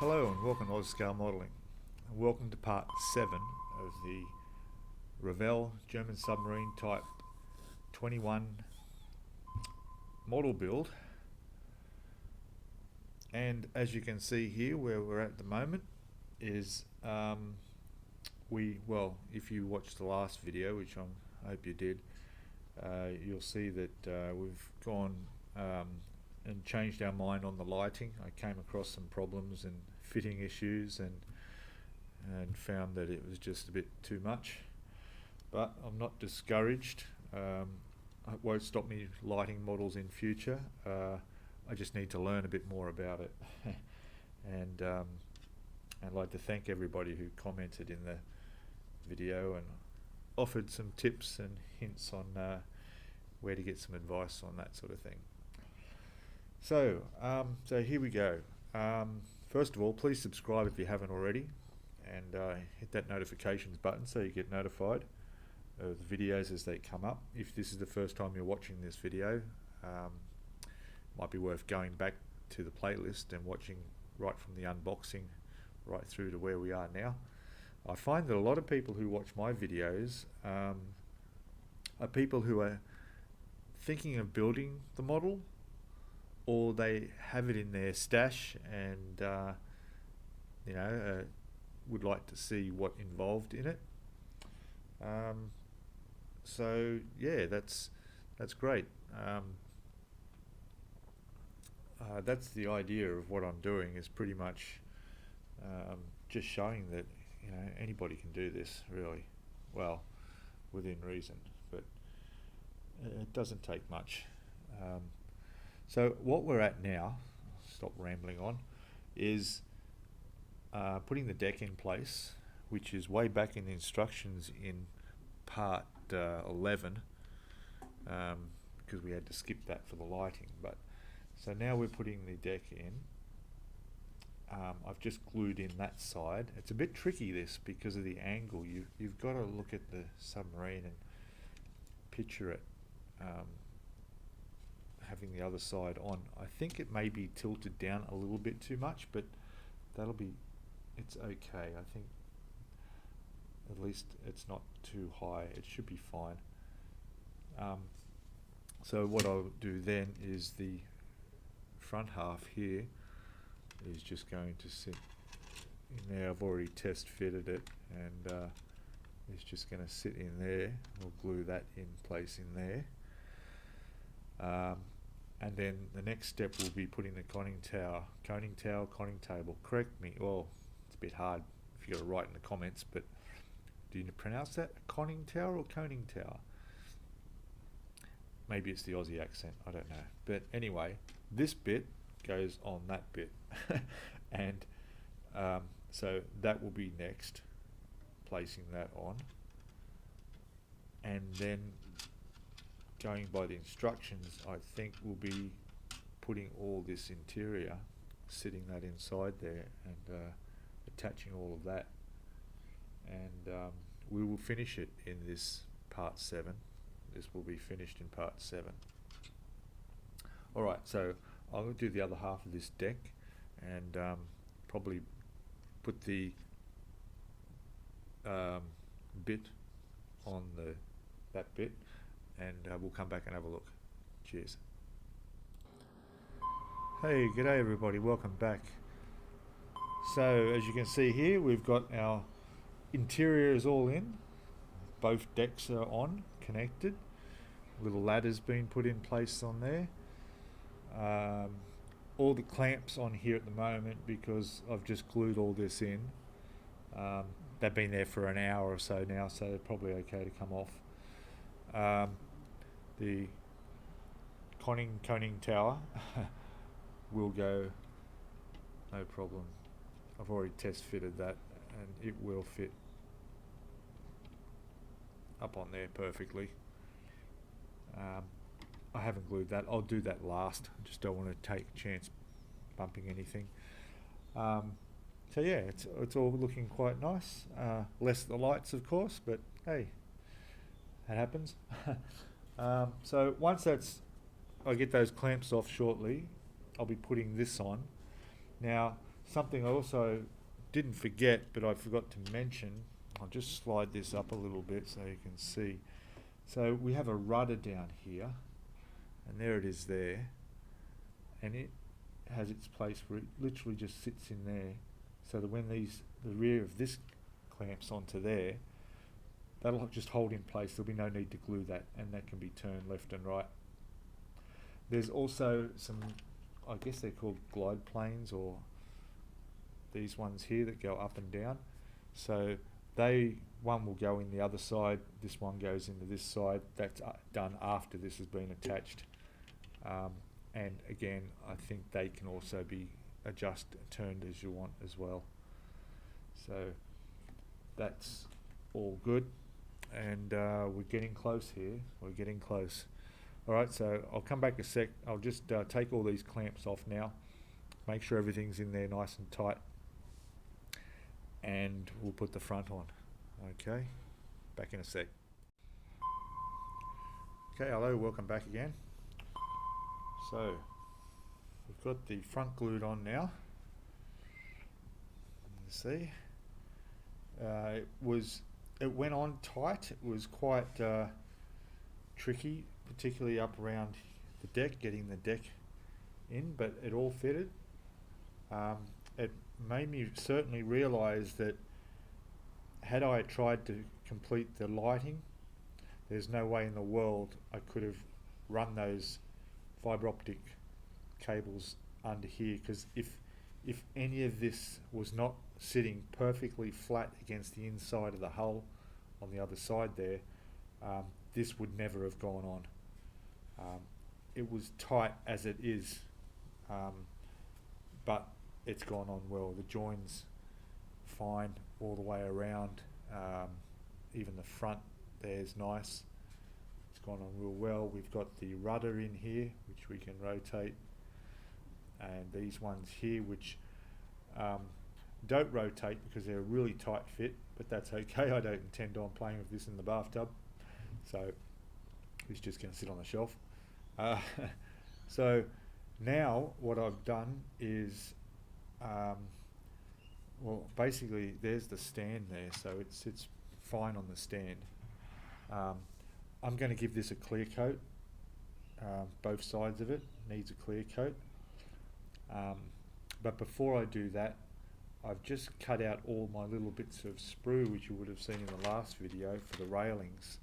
Hello and welcome to Oz Scalemodeling. Welcome to part 7 of the Revell German Submarine Type 21 model build. And as you can see here, where we're at the moment is if you watched the last video, which I hope you did, you'll see that we've gone and changed our mind on the lighting. I came across some problems and fitting issues and found that it was just a bit too much, but I'm not discouraged. It won't stop me lighting models in future. I just need to learn a bit more about it. and I'd like to thank everybody who commented in the video and offered some tips and hints on where to get some advice on that sort of thing. So here we go. First of all, please subscribe if you haven't already, and hit that notifications button so you get notified of the videos as they come up. If this is the first time you're watching this video, might be worth going back to the playlist and watching right from the unboxing right through to where we are now. I find that a lot of people who watch my videos are people who are thinking of building the model, or they have it in their stash and would like to see what involved in it. So yeah, that's great. That's the idea of what I'm doing, is pretty much just showing that anybody can do this, really, well, within reason, but it doesn't take much. So what we're at now, stop rambling on, is putting the deck in place, which is way back in the instructions in part 11, because we had to skip that for the lighting. But so now we're putting the deck in. I've just glued in that side. It's a bit tricky, this, because of the angle. You've got to look at the submarine and picture it having the other side on. I think it may be tilted down a little bit too much, but it's okay. I think at least it's not too high. It should be fine. So what I'll do then is the front half here is just going to sit in there. I've already test fitted it, and it's just going to sit in there. We'll glue that in place in there. And then the next step will be putting the conning table. Correct me. Well, it's a bit hard if you got to write in the comments, but do you pronounce that a conning tower or coning tower? Maybe it's the Aussie accent, I don't know. But anyway, this bit goes on that bit. And so that will be next, placing that on. And then going by the instructions, I think we'll be putting all this interior, sitting that inside there, and attaching all of that. And we will finish it in this part 7. This will be finished in part 7. Alright, so I'll do the other half of this deck, and probably put the bit on that bit, and we'll come back and have a look. Cheers. Hey, g'day everybody, welcome back. So as you can see here, we've got our interiors all in. Both decks are on, connected. Little ladder's been put in place on there. All the clamps on here at the moment, because I've just glued all this in. They've been there for an hour or so now, so they're probably okay to come off. The conning tower will go, no problem. I've already test fitted that, and it will fit up on there perfectly. I haven't glued that. I'll do that last. I just don't want to take a chance bumping anything. So yeah, it's all looking quite nice. Less the lights, of course, but hey, that happens. So once I get those clamps off shortly, I'll be putting this on. Now, Something I also didn't forget, but I forgot to mention, I'll just slide this up a little bit so you can see. So we have a rudder down here, and there it is there, and it has its place where it literally just sits in there, so that when the rear of this clamps onto there, that'll just hold in place. There'll be no need to glue that, and that can be turned left and right. There's also some, I guess they're called glide planes, or these ones here that go up and down. So one will go in the other side, this one goes into this side. That's done after this has been attached. And again, I think they can also be turned as you want as well. So that's all good, and we're getting close here. We're getting close. All right, so I'll come back a sec. I'll just take all these clamps off now, make sure everything's in there nice and tight, and we'll put the front on. Okay, back in a sec. Okay, hello, welcome back again. So we've got the front glued on now. You see, it went on tight. It was quite tricky, particularly up around the deck, getting the deck in, but it all fitted. It made me certainly realise that had I tried to complete the lighting, there's no way in the world I could have run those fibre optic cables under here, because if any of this was not sitting perfectly flat against the inside of the hull on the other side there, this would never have gone on. It was tight as it is, but it's gone on well. The join's fine all the way around. Even the front there's nice. It's gone on real well. We've got the rudder in here, which we can rotate, and these ones here, which don't rotate because they're a really tight fit, but that's okay. I don't intend on playing with this in the bathtub, so it's just going to sit on the shelf. So now what I've done is, well, basically there's the stand there, so it sits fine on the stand. I'm going to give this a clear coat. Both sides of it needs a clear coat. But before I do that, I've just cut out all my little bits of sprue, which you would have seen in the last video, for the railings.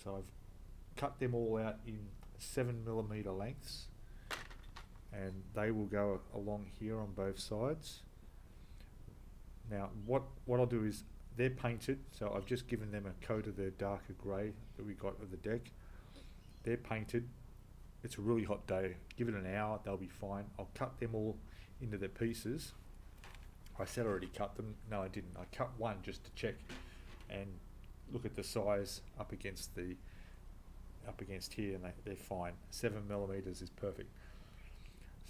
So I've cut them all out in 7mm lengths, and they will go along here on both sides. Now what I'll do is, they're painted, so I've just given them a coat of the darker grey that we got of the deck. They're painted. It's a really hot day. Give it an hour, they'll be fine. I'll cut them all into their pieces. I said I already cut them. No, I didn't. I cut one just to check and look at the size up against here, and they're fine. 7mm is perfect.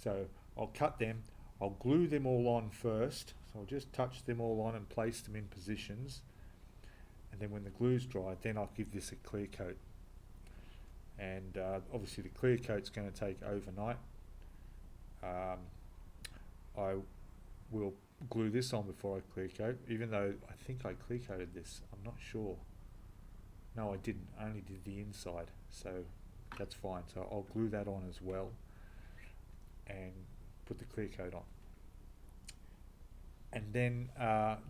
So I'll cut them. I'll glue them all on first. So I'll just touch them all on and place them in positions, and then when the glue's dry, then I'll give this a clear coat. And obviously the clear coat's going to take overnight. I will glue this on before I clear coat, even though I think I clear coated this. I'm not sure. No, I didn't. I only did the inside, so that's fine. So I'll glue that on as well and put the clear coat on. And then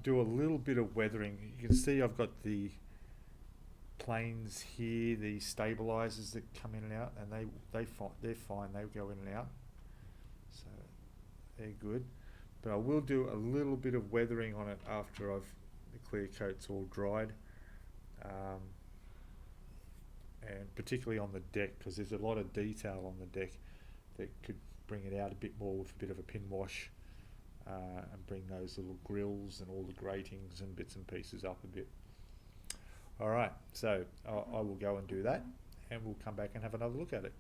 do a little bit of weathering. You can see I've got the planes here, the stabilizers that come in and out, and they're fine. They go in and out, so they're good. But I will do a little bit of weathering on it after the clear coat's all dried, and particularly on the deck, because there's a lot of detail on the deck that could bring it out a bit more with a bit of a pin wash, and bring those little grills and all the gratings and bits and pieces up a bit. Alright, so I will go and do that, and we'll come back and have another look at it.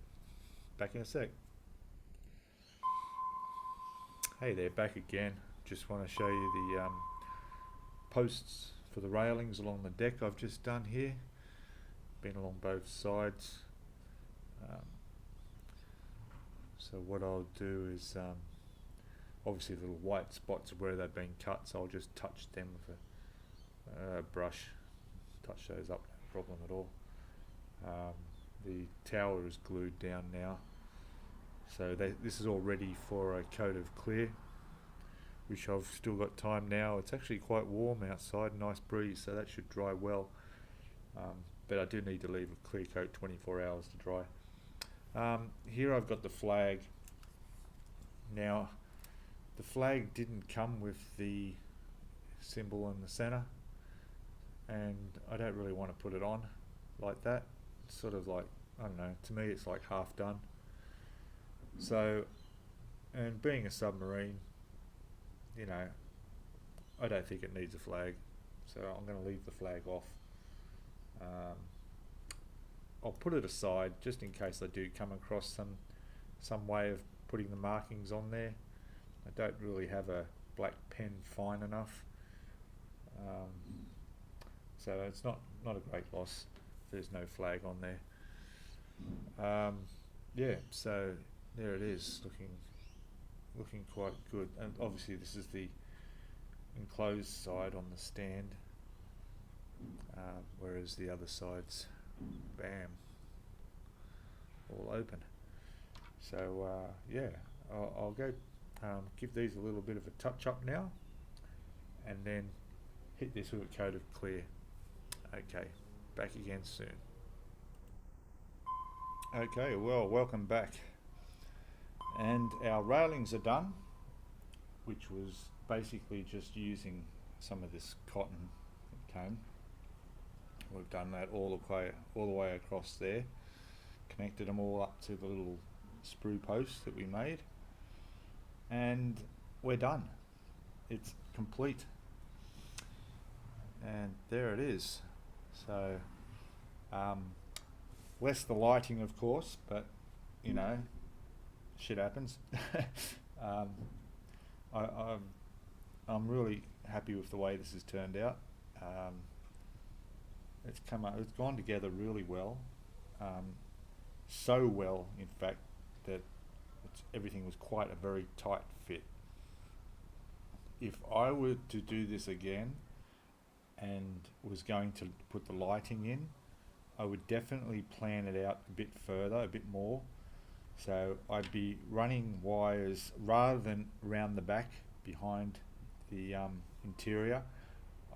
Back in a sec. Hey there, back again. Just want to show you the posts for the railings along the deck I've just done here. Been along both sides. So what I'll do is obviously the little white spots are where they've been cut, so I'll just touch them with a brush, touch those up, no problem at all. The tower is glued down now, so this is all ready for a coat of clear, which I've still got time now. It's actually quite warm outside, nice breeze, so that should dry well. But I do need to leave a clear coat 24 hours to dry. Here I've got the flag. Now, the flag didn't come with the symbol in the center, and I don't really want to put it on like that. It's sort of like, I don't know, to me it's like half done. So, and being a submarine, you know, I don't think it needs a flag, so I'm going to leave the flag off. I'll put it aside just in case I do come across some way of putting the markings on there. I don't really have a black pen fine enough, so it's not a great loss if there's no flag on there. Yeah, so there it is, looking quite good. And obviously this is the enclosed side on the stand, whereas the other side's bam, all open. So yeah, I'll go give these a little bit of a touch up now, and then hit this with a coat of clear. Okay, back again soon. Okay, well, welcome back. And our railings are done, which was basically just using some of this cotton that came. We've done that all the way across there, connected them all up to the little sprue posts that we made, and we're done. It's complete, and there it is. So less the lighting, of course, but you know, shit happens. I'm really happy with the way this has turned out. It's gone together really well, so well in fact that everything was quite a very tight fit. If I were to do this again and was going to put the lighting in, I would definitely plan it out a bit further, a bit more. So I'd be running wires rather than around the back behind the interior.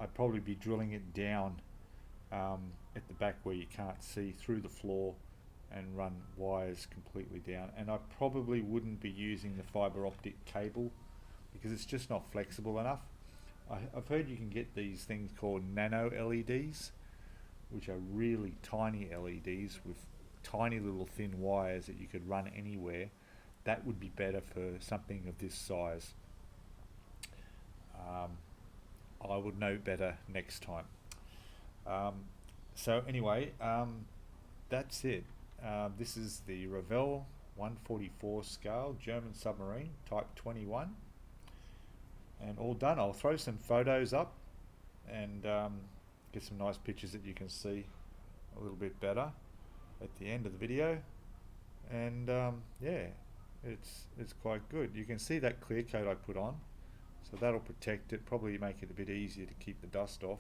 I'd probably be drilling it down at the back where you can't see through the floor, and run wires completely down. And I probably wouldn't be using the fibre optic cable because it's just not flexible enough. I've heard you can get these things called nano LEDs, which are really tiny LEDs with tiny little thin wires that you could run anywhere. That would be better for something of this size. I would know better next time. So anyway, that's it. This is the Revell 144 scale German submarine, type 21, and all done. I'll throw some photos up and get some nice pictures that you can see a little bit better at the end of the video. And yeah, it's quite good. You can see that clear coat I put on, so that'll protect it, probably make it a bit easier to keep the dust off.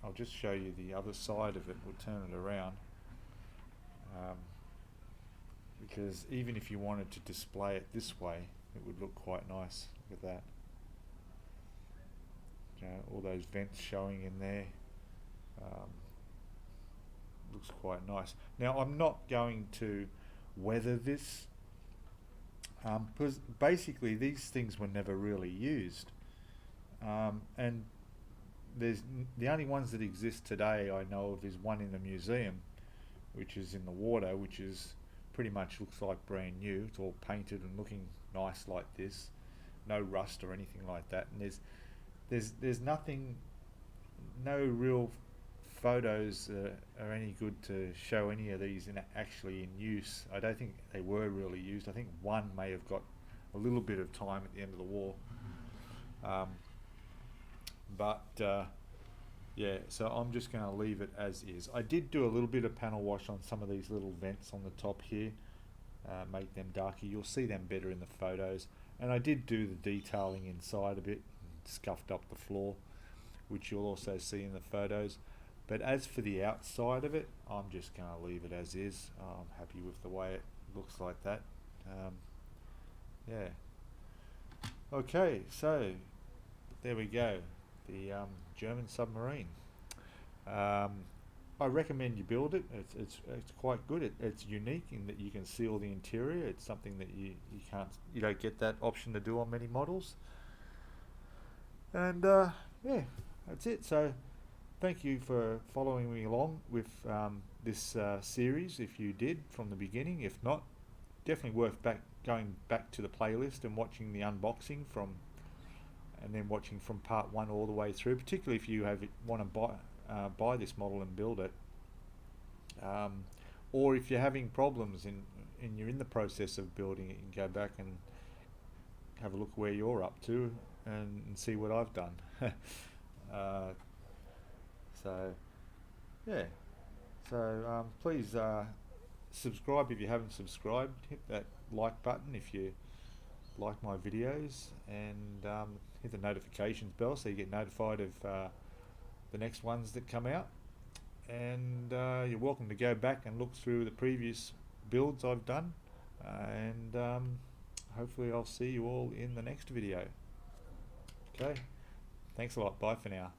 I'll just show you the other side of it. We'll turn it around, because even if you wanted to display it this way, it would look quite nice. Look at that. You know, all those vents showing in there. Looks quite nice. Now I'm not going to weather this, because basically these things were never really used, and there's the only ones that exist today I know of is one in the museum, which is in the water, which is pretty much looks like brand new. It's all painted and looking nice like this, no rust or anything like that. And there's nothing, no real photos are any good to show any of these actually in use. I don't think they were really used. I think one may have got a little bit of time at the end of the war. Yeah, so I'm just going to leave it as is. I did do a little bit of panel wash on some of these little vents on the top here, make them darker. You'll see them better in the photos. And I did do the detailing inside a bit, scuffed up the floor, which you'll also see in the photos. But as for the outside of it, I'm just going to leave it as is. I'm happy with the way it looks like that. Yeah. Okay, so there we go. The German submarine. I recommend you build it. It's quite good. It's unique in that you can seal the interior. It's something that you don't get that option to do on many models. And yeah, that's it. So thank you for following me along with this series, if you did from the beginning. If not, definitely worth going back to the playlist and watching the unboxing and then watching from part 1 all the way through, particularly if you want to buy this model and build it, or if you're having problems and you're in the process of building it, you can go back and have a look where you're up to and see what I've done. So yeah, so please subscribe if you haven't subscribed. Hit that like button if you like my videos, and hit the notifications bell so you get notified of the next ones that come out. And you're welcome to go back and look through the previous builds I've done, and hopefully I'll see you all in the next video. Okay, thanks a lot. Bye for now.